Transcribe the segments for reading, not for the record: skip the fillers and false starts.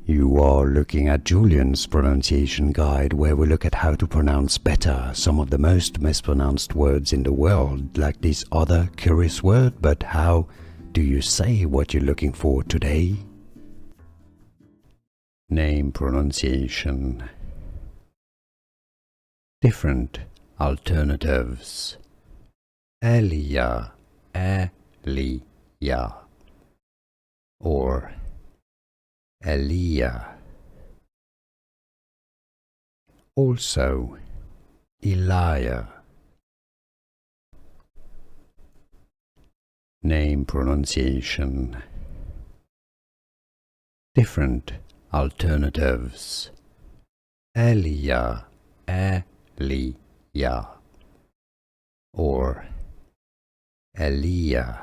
You are looking at Julian's pronunciation guide, where we look at how to pronounce better some of the most mispronounced words in the world, like this other curious word. But how do you say what you're looking for today? Name pronunciation. Different alternatives. Eliya, Eliya, or Eliya. Also, Eliya. Name pronunciation. Different alternatives. Eliya, Eliya, or Eliya.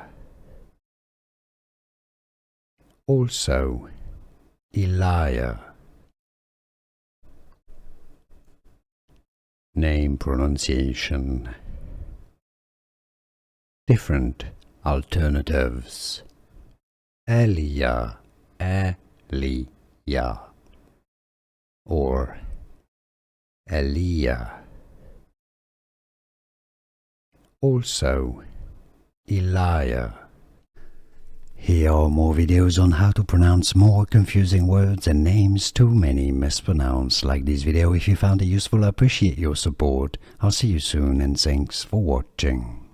Also, Eliya. Name pronunciation. Different alternatives. Eliya, Eliya, or Eliya. Also, Eliya. Here are more videos on how to pronounce more confusing words and names too many mispronounced. Like this video if you found it useful. I appreciate your support. I'll see you soon and thanks for watching.